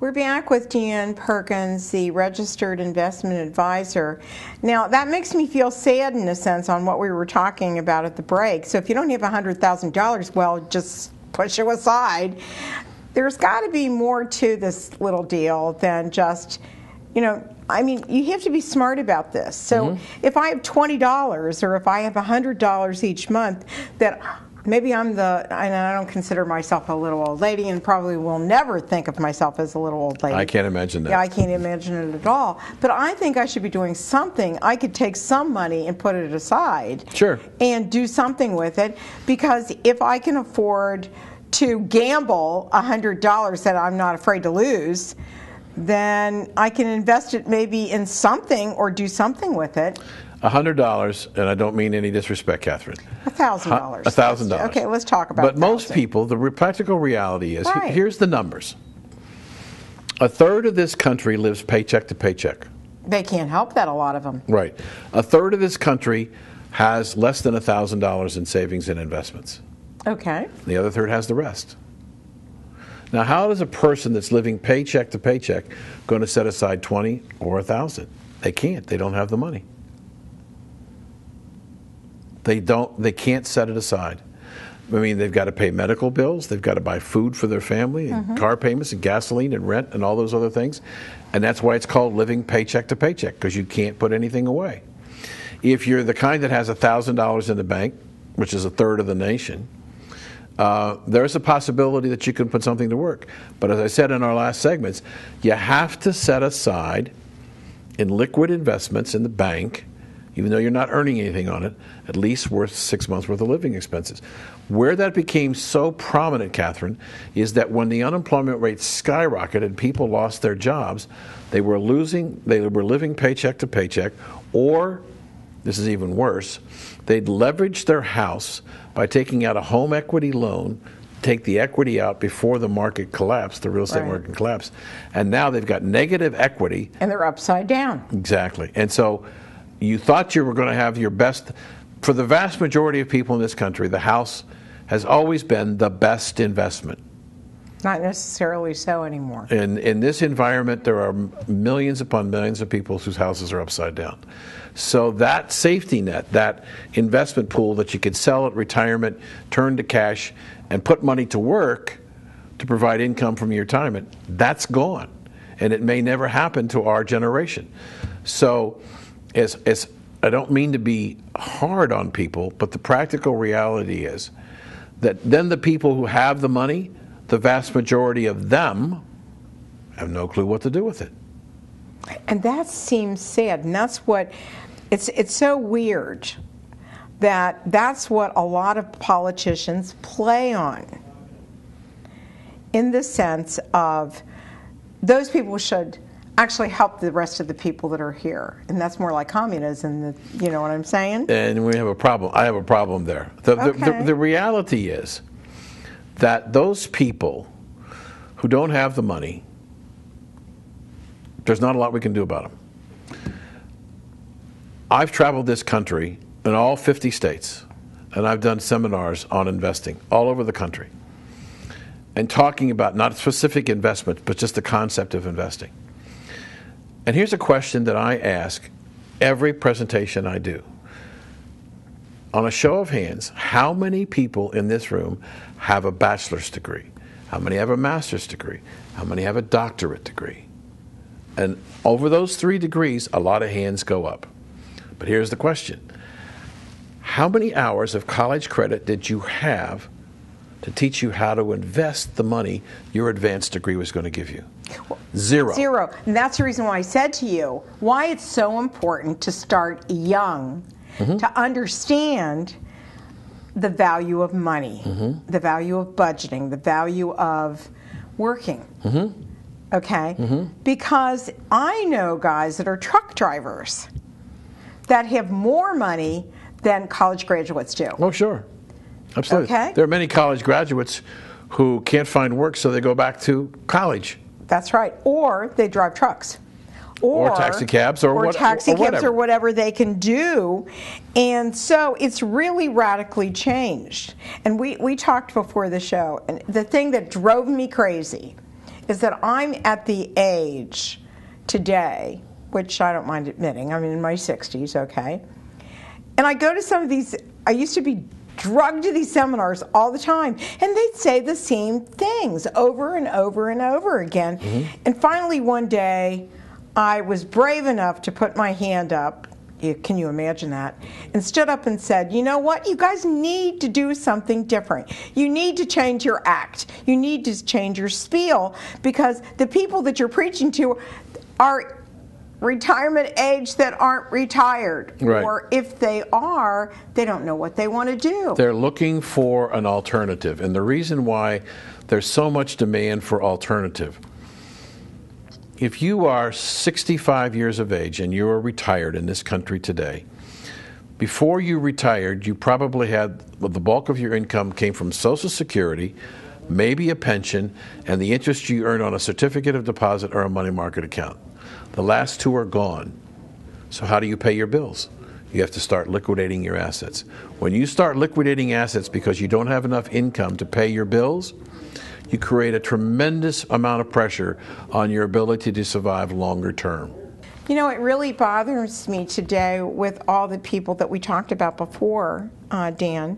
We're back with Dan Perkins, the registered investment advisor. Now, that makes me feel sad in a sense on what we were talking about at the break. So if you don't have $100,000, well, just push it aside. There's got to be more to this little deal than just, you know, I mean, you have to be smart about this. So if I have $20 or if I have $100 each month, that maybe and I don't consider myself a little old lady and probably will never think of myself as a little old lady. I can't imagine that. Yeah, I can't imagine it at all. But I think I should be doing something. I could take some money and put it aside. Sure. And do something with it, because if I can afford to gamble $100 that I'm not afraid to lose, then I can invest it maybe in something or do something with it. $100, and I don't mean any disrespect, Kathryn. $1,000. $1,000. Okay, let's talk about. But most people, the practical reality is, right. Here's the numbers. A third of this country lives paycheck to paycheck. They can't help that, a lot of them. Right. A third of this country has less than $1,000 in savings and investments. Okay. The other third has the rest. Now, how is a person that's living paycheck to paycheck going to set aside $20 or $1,000? They can't. They don't have the money. They can't set it aside. I mean, they've got to pay medical bills, they've got to buy food for their family, and car payments and gasoline and rent and all those other things. And that's why it's called living paycheck to paycheck, because you can't put anything away. If you're the kind that has $1,000 in the bank, which is a third of the nation, there's a possibility that you can put something to work. But as I said in our last segments, you have to set aside in liquid investments in the bank, even though you're not earning anything on it, at least worth 6 months' worth of living expenses. Where that became so prominent, Kathryn, is that when the unemployment rate skyrocketed and people lost their jobs, they were living paycheck to paycheck, or, this is even worse, they'd leverage their house by taking out a home equity loan, take the equity out before the market collapsed, the real estate market collapsed, and now they've got negative equity. And they're upside down. Exactly. And so you thought you were going to have your best. For the vast majority of people in this country, the house has always been the best investment. Not necessarily so anymore. In this environment, there are millions upon millions of people whose houses are upside down. So that safety net, that investment pool that you could sell at retirement, turn to cash, and put money to work to provide income from your retirement, that's gone. And it may never happen to our generation. So I don't mean to be hard on people, but the practical reality is that then the people who have the money, the vast majority of them have no clue what to do with it. And that seems sad, and that's what, it's so weird that that's what a lot of politicians play on, in the sense of those people should actually help the rest of the people that are here, and that's more like communism. You know what I'm saying? And we have a problem. I have a problem there. The reality is that those people who don't have the money, there's not a lot we can do about them. I've traveled this country in all 50 states, and I've done seminars on investing all over the country, and talking about not specific investments, but just the concept of investing. And here's a question that I ask every presentation I do. On a show of hands, how many people in this room have a bachelor's degree? How many have a master's degree? How many have a doctorate degree? And over those 3 degrees, a lot of hands go up. But here's the question. How many hours of college credit did you have to teach you how to invest the money your advanced degree was going to give you? Zero. Zero. And that's the reason why I said to you why it's so important to start young, to understand the value of money, the value of budgeting, the value of working. Okay? Because I know guys that are truck drivers that have more money than college graduates do. Oh, sure. Absolutely. Okay? There are many college graduates who can't find work, so they go back to college. That's right. Or they drive trucks. Or taxi cabs or taxi cabs whatever. or whatever they can do. And so it's really radically changed. And we talked before the show, and the thing that drove me crazy is that I'm at the age today, which I don't mind admitting, I'm in my 60s, okay? And I go to some of these, I used to be drugged to these seminars all the time, and they'd say the same things over and over and over again. And finally one day, I was brave enough to put my hand up, can you imagine that, and stood up and said, you know what, you guys need to do something different. You need to change your act. You need to change your spiel, because the people that you're preaching to are retirement age that aren't retired. Right. Or if they are, they don't know what they want to do. They're looking for an alternative. And the reason why there's so much demand for alternative, if you are 65 years of age and you are retired in this country today, before you retired, you probably had, well, the bulk of your income came from Social Security, maybe a pension, and the interest you earned on a certificate of deposit or a money market account. The last two are gone. So how do you pay your bills? You have to start liquidating your assets. When you start liquidating assets because you don't have enough income to pay your bills, you create a tremendous amount of pressure on your ability to survive longer term. You know, it really bothers me today with all the people that we talked about before, Dan,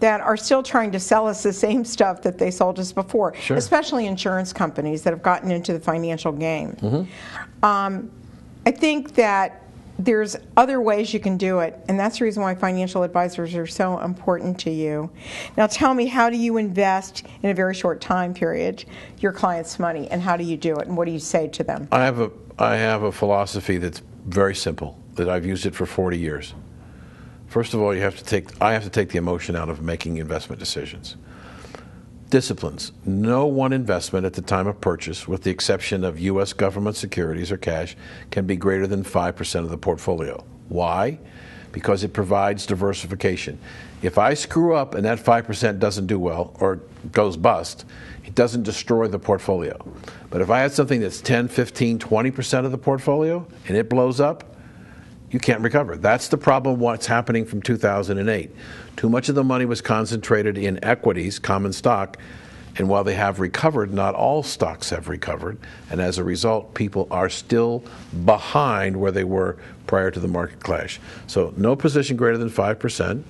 that are still trying to sell us the same stuff that they sold us before, Sure. Especially insurance companies that have gotten into the financial game. I think that there's other ways you can do it, and that's the reason why financial advisors are so important to you. Now tell me, how do you invest in a very short time period your clients' money, and how do you do it, and what do you say to them? I have a philosophy that's very simple, that I've used it for 40 years. First of all, I have to take the emotion out of making investment decisions. Disciplines. No one investment at the time of purchase, with the exception of U.S. government securities or cash, can be greater than 5% of the portfolio. Why? Because it provides diversification. If I screw up and that 5% doesn't do well or goes bust, it doesn't destroy the portfolio. But if I had something that's 10, 15, 20% of the portfolio and it blows up, you can't recover. That's the problem, what's happening from 2008. Too much of the money was concentrated in equities, common stock, and while they have recovered, not all stocks have recovered, and as a result, people are still behind where they were prior to the market crash. So no position greater than 5%.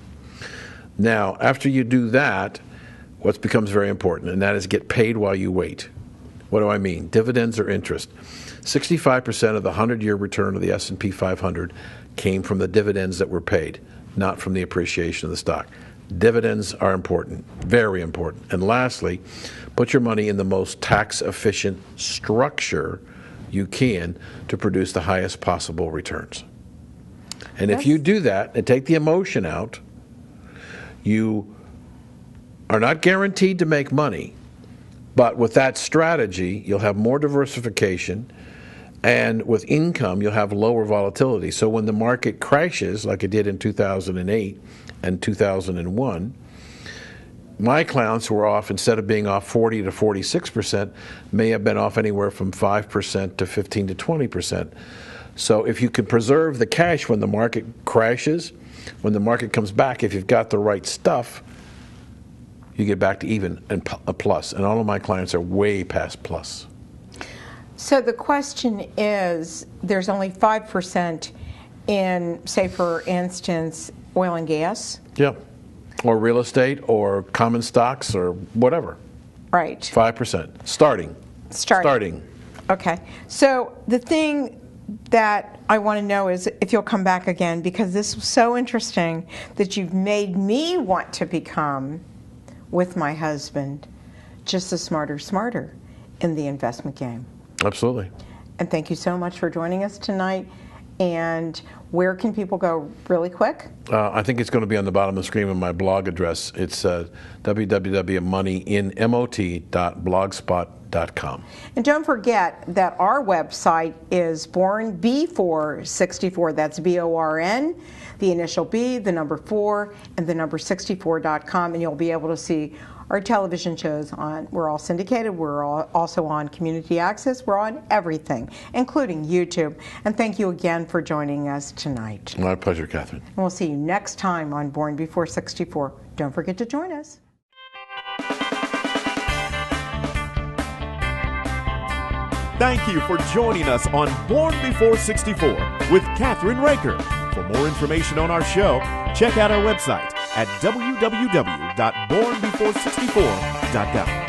Now, after you do that, what becomes very important, and that is get paid while you wait. What do I mean? Dividends or interest. 65% of the 100-year return of the S&P 500 came from the dividends that were paid, not from the appreciation of the stock. Dividends are important, very important. And lastly, put your money in the most tax-efficient structure you can to produce the highest possible returns. And if you do that and take the emotion out, you are not guaranteed to make money, but with that strategy, you'll have more diversification, and with income, you'll have lower volatility. So when the market crashes, like it did in 2008 and 2001, my clients were off, instead of being off 40 to 46%, may have been off anywhere from 5% to 15 to 20%. So if you can preserve the cash when the market crashes, when the market comes back, if you've got the right stuff, you get back to even and a plus. And all of my clients are way past plus. So the question is, there's only 5% in, say for instance, oil and gas? Yep. Or real estate or common stocks or whatever. Right. 5%. Starting. Okay. So the thing that I want to know is if you'll come back again, because this was so interesting that you've made me want to become, with my husband, just a smarter in the investment game. Absolutely. And thank you so much for joining us tonight. And where can people go really quick? I think it's going to be on the bottom of the screen with my blog address. It's www.moneyinmot.blogspot.com. And don't forget that our website is Born B4 64. That's B-O-R-N, the initial B, the number 4, and the number 64.com. And you'll be able to see our television shows on. We're all syndicated. We're also on community access. We're on everything, including YouTube. And thank you again for joining us tonight. My pleasure, Kathryn. And we'll see you next time on Born Before 64. Don't forget to join us. Thank you for joining us on Born Before 64 with Kathryn Raaker. For more information on our show, check out our website at www.bornbefore64.com.